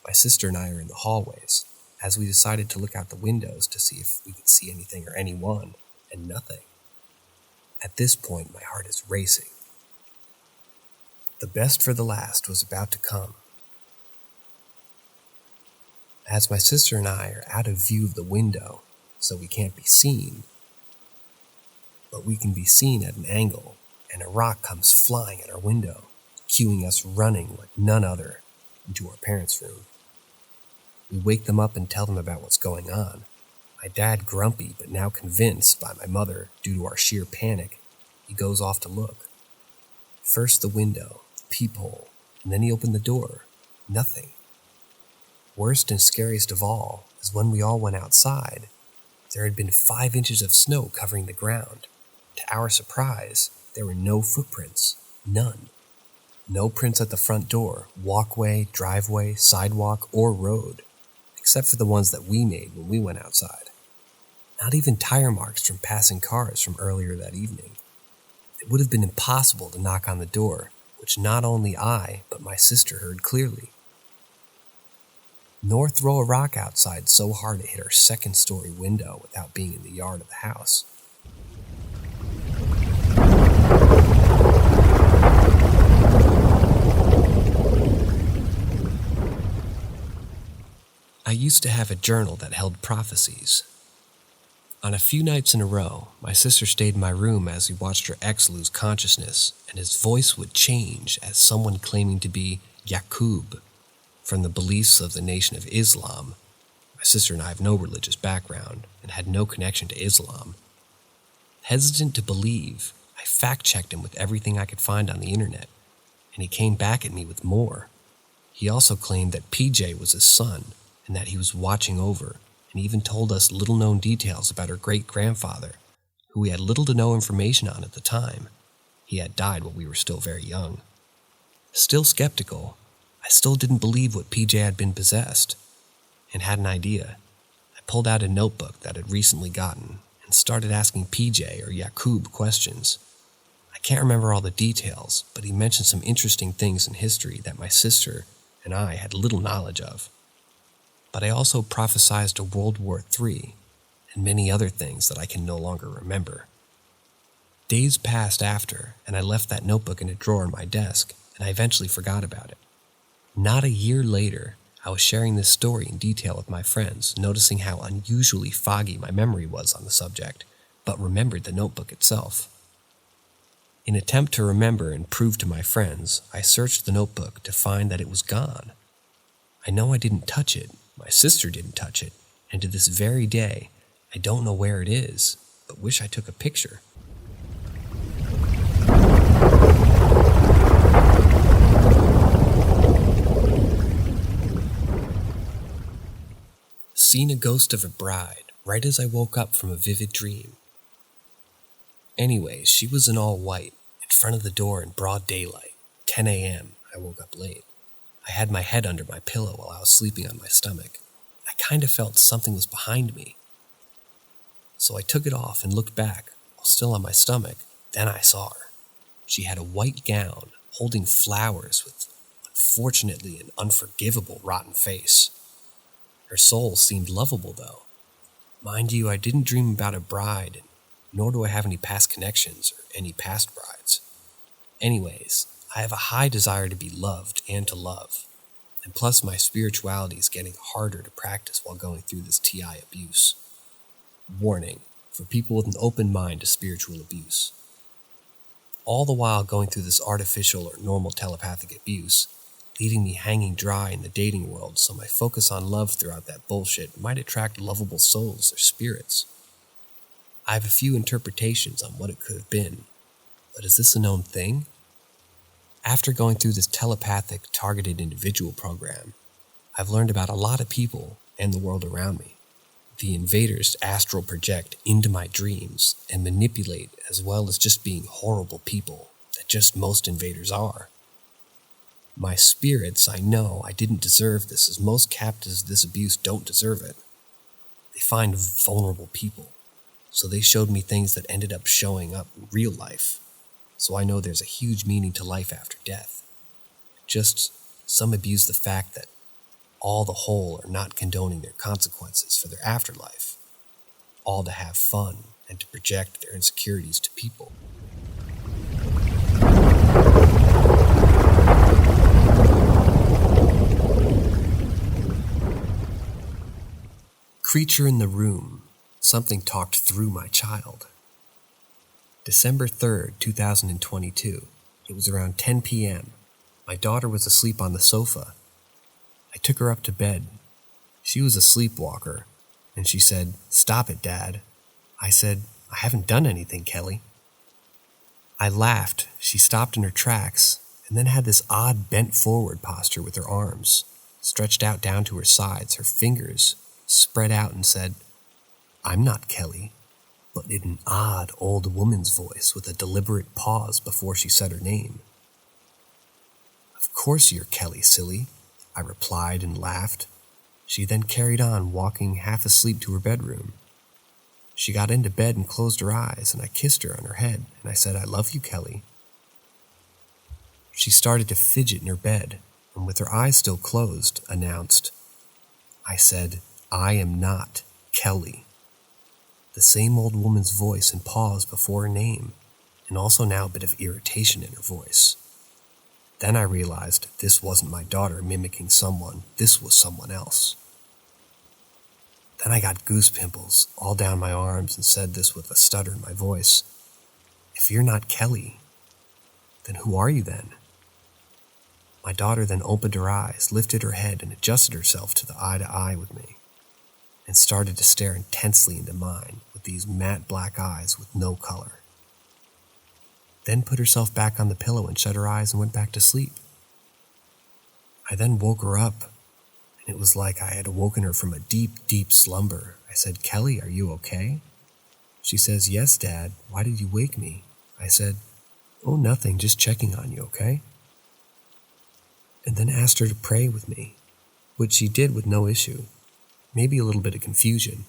My sister and I are in the hallways, as we decided to look out the windows to see if we could see anything or anyone, and nothing. At this point, my heart is racing. The best for the last was about to come. As my sister and I are out of view of the window, so we can't be seen, but we can be seen at an angle, and a rock comes flying at our window, cueing us running like none other into our parents' room. We wake them up and tell them about what's going on. My dad grumpy but now convinced by my mother due to our sheer panic, he goes off to look. First the window, the peephole, and then he opened the door. Nothing. Worst and scariest of all is when we all went outside, there had been 5 inches of snow covering the ground. To our surprise, there were no footprints. None. No prints at the front door, walkway, driveway, sidewalk, or road, except for the ones that we made when we went outside. Not even tire marks from passing cars from earlier that evening. It would have been impossible to knock on the door, which not only I, but my sister heard clearly. Nor throw a rock outside so hard it hit our second-story window without being in the yard of the house. I used to have a journal that held prophecies. On a few nights in a row, my sister stayed in my room as we watched her ex lose consciousness, and his voice would change as someone claiming to be Yaqub, from the beliefs of the Nation of Islam. My sister and I have no religious background and had no connection to Islam. Hesitant to believe, I fact-checked him with everything I could find on the internet, and he came back at me with more. He also claimed that PJ was his son and that he was watching over, and even told us little-known details about her great-grandfather, who we had little to no information on at the time. He had died while we were still very young. Still skeptical, I still didn't believe what PJ had been possessed, and had an idea. I pulled out a notebook that I'd recently gotten and started asking PJ or Yaqub questions. I can't remember all the details, but he mentioned some interesting things in history that my sister and I had little knowledge of. But I also prophesized a World War III, and many other things that I can no longer remember. Days passed after, and I left that notebook in a drawer in my desk, and I eventually forgot about it. Not a year later, I was sharing this story in detail with my friends, noticing how unusually foggy my memory was on the subject, but remembered the notebook itself. In an attempt to remember and prove to my friends, I searched the notebook to find that it was gone. I know I didn't touch it, my sister didn't touch it, and to this very day, I don't know where it is, but wish I took a picture. Seen a ghost of a bride right as I woke up from a vivid dream. Anyways, she was in all white, in front of the door in broad daylight. 10 a.m., I woke up late. I had my head under my pillow while I was sleeping on my stomach. I kind of felt something was behind me. So I took it off and looked back, while still on my stomach. Then I saw her. She had a white gown, holding flowers with, unfortunately, an unforgivable rotten face. Her soul seemed lovable, though. Mind you, I didn't dream about a bride, and nor do I have any past connections or any past brides. Anyways, I have a high desire to be loved and to love, and plus my spirituality is getting harder to practice while going through this TI abuse. Warning, for people with an open mind to spiritual abuse. All the while going through this artificial or normal telepathic abuse, leaving me hanging dry in the dating world, so my focus on love throughout that bullshit might attract lovable souls or spirits. I have a few interpretations on what it could have been, but is this a known thing? After going through this telepathic, targeted individual program, I've learned about a lot of people and the world around me. The invaders astral project into my dreams and manipulate, as well as just being horrible people that just most invaders are. My spirits, I know I didn't deserve this, as most captives of this abuse don't deserve it. They find vulnerable people, so they showed me things that ended up showing up in real life, so I know there's a huge meaning to life after death. Just, some abuse the fact that all the whole are not condoning their consequences for their afterlife, all to have fun and to project their insecurities to people. Creature in the room. Something talked through my child. December 3rd, 2022. It was around 10 p.m. My daughter was asleep on the sofa. I took her up to bed. She was a sleepwalker, and she said, "Stop it, Dad." I said, "I haven't done anything, Kelly." I laughed. She stopped in her tracks, and then had this odd bent forward posture with her arms stretched out down to her sides, her fingers spread out, and said, "I'm not Kelly," but in an odd old woman's voice with a deliberate pause before she said her name. "Of course you're Kelly, silly," I replied and laughed. She then carried on, walking half asleep to her bedroom. She got into bed and closed her eyes, and I kissed her on her head, and I said, "I love you, Kelly." She started to fidget in her bed, and with her eyes still closed, announced. I said, "I am not Kelly." The same old woman's voice and pause before her name, and also now a bit of irritation in her voice. Then I realized this wasn't my daughter mimicking someone, this was someone else. Then I got goose pimples all down my arms and said this with a stutter in my voice. "If you're not Kelly, then who are you then?" My daughter then opened her eyes, lifted her head, and adjusted herself to the eye-to-eye with me, and started to stare intensely into mine with these matte black eyes with no color. Then put herself back on the pillow and shut her eyes and went back to sleep. I then woke her up, and it was like I had awoken her from a deep, deep slumber. I said, "Kelly, are you okay?" She says, "Yes, Dad. Why did you wake me?" I said, "Oh, nothing, just checking on you, okay?" And then asked her to pray with me, which she did with no issue, maybe a little bit of confusion,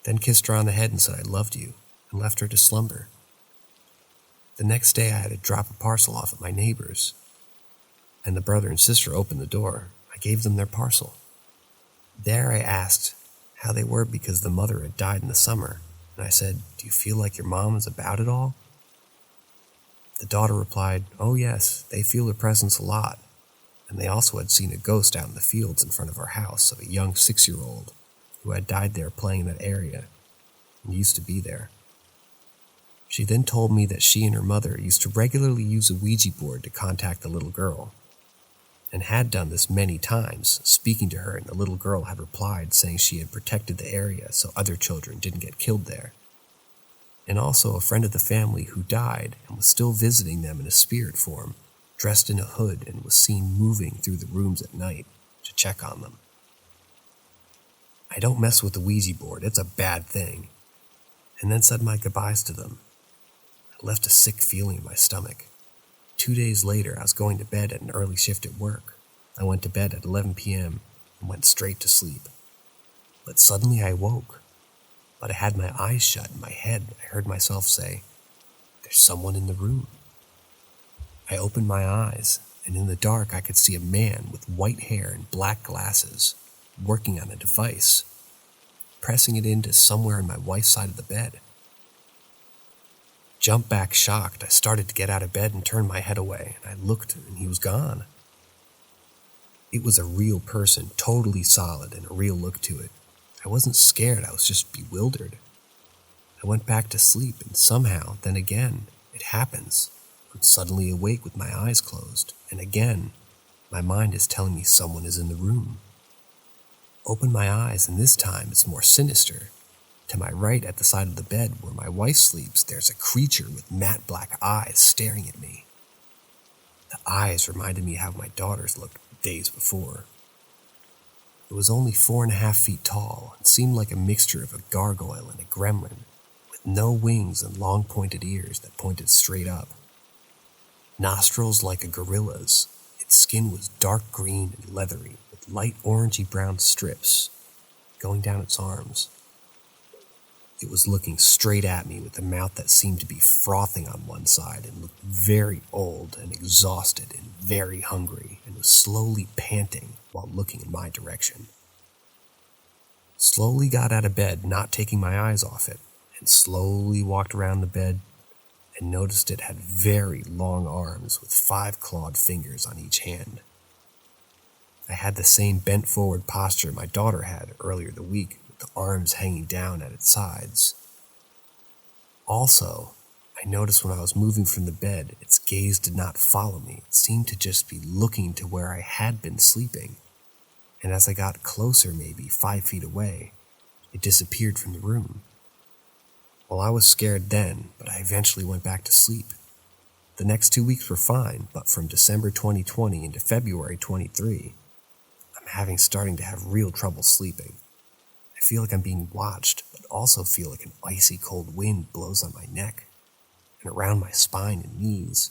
then kissed her on the head and said, "I loved you," and left her to slumber. The next day I had to drop a parcel off at my neighbor's, and the brother and sister opened the door. I gave them their parcel. There I asked, how they were because the mother had died in the summer, and I said, "Do you feel like your mom is about it all?" The daughter replied, "Oh yes, they feel her presence a lot, and they also had seen a ghost out in the fields in front of our house of a young 6-year-old who had died there playing in that area and used to be there." She then told me that she and her mother used to regularly use a Ouija board to contact the little girl, and had done this many times, speaking to her, and the little girl had replied saying she had protected the area so other children didn't get killed there. And also a friend of the family who died and was still visiting them in a spirit form, dressed in a hood, and was seen moving through the rooms at night to check on them. I don't mess with the Ouija board, it's a bad thing. And then said my goodbyes to them. I left a sick feeling in my stomach. 2 days later, I was going to bed at an early shift at work. I went to bed at 11 p.m. and went straight to sleep. But suddenly I woke. But I had my eyes shut. In my head, I heard myself say, "There's someone in the room." I opened my eyes, and in the dark I could see a man with white hair and black glasses, working on a device, pressing it into somewhere in my wife's side of the bed. Jumped back shocked, I started to get out of bed and turned my head away, and I looked, and he was gone. It was a real person, totally solid, and a real look to it. I wasn't scared, I was just bewildered. I went back to sleep, and somehow, then again, it happens. I'm suddenly awake with my eyes closed, and again, my mind is telling me someone is in the room. Open my eyes, and this time it's more sinister. To my right, at the side of the bed where my wife sleeps, there's a creature with matte black eyes staring at me. The eyes reminded me how my daughters looked days before. It was only 4.5 feet tall and seemed like a mixture of a gargoyle and a gremlin, with no wings and long pointed ears that pointed straight up. Nostrils like a gorilla's. Its skin was dark green and leathery, with light orangey brown strips going down its arms. It was looking straight at me with a mouth that seemed to be frothing on one side and looked very old and exhausted and very hungry and was slowly panting while looking in my direction. Slowly got out of bed, not taking my eyes off it, and slowly walked around the bed and noticed it had very long arms with 5 clawed fingers on each hand. I had the same bent forward posture my daughter had earlier the week, with the arms hanging down at its sides. Also, I noticed when I was moving from the bed, its gaze did not follow me. It seemed to just be looking to where I had been sleeping. And as I got closer, maybe 5 feet away, it disappeared from the room. Well, I was scared then, but I eventually went back to sleep. The next 2 weeks were fine, but from December 2020 into February 23, I'm starting to have real trouble sleeping. I feel like I'm being watched, but also feel like an icy cold wind blows on my neck and around my spine and knees.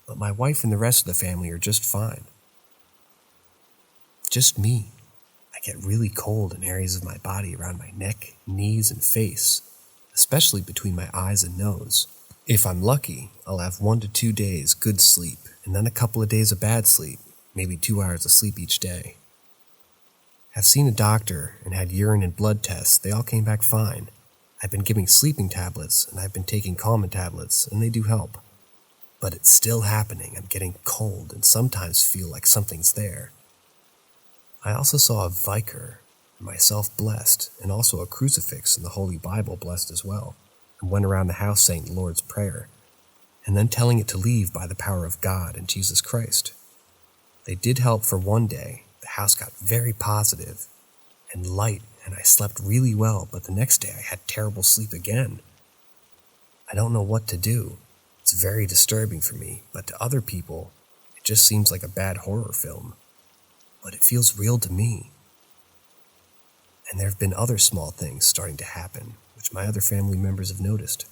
But my wife and the rest of the family are just fine. Just me. I get really cold in areas of my body around my neck, knees, and face, especially between my eyes and nose. If I'm lucky, I'll have 1 to 2 days good sleep, and then a couple of days of bad sleep, maybe 2 hours of sleep each day. I've seen a doctor and had urine and blood tests. They all came back fine. I've been giving sleeping tablets, and I've been taking calming tablets, and they do help. But it's still happening. I'm getting cold and sometimes feel like something's there. I also saw a vicar, myself blessed, and also a crucifix and the Holy Bible blessed as well, and went around the house saying the Lord's Prayer, and then telling it to leave by the power of God and Jesus Christ. They did help for 1 day. The house got very positive and light, and I slept really well, but the next day I had terrible sleep again. I don't know what to do. It's very disturbing for me, but to other people, it just seems like a bad horror film. But it feels real to me. And there have been other small things starting to happen, which my other family members have noticed.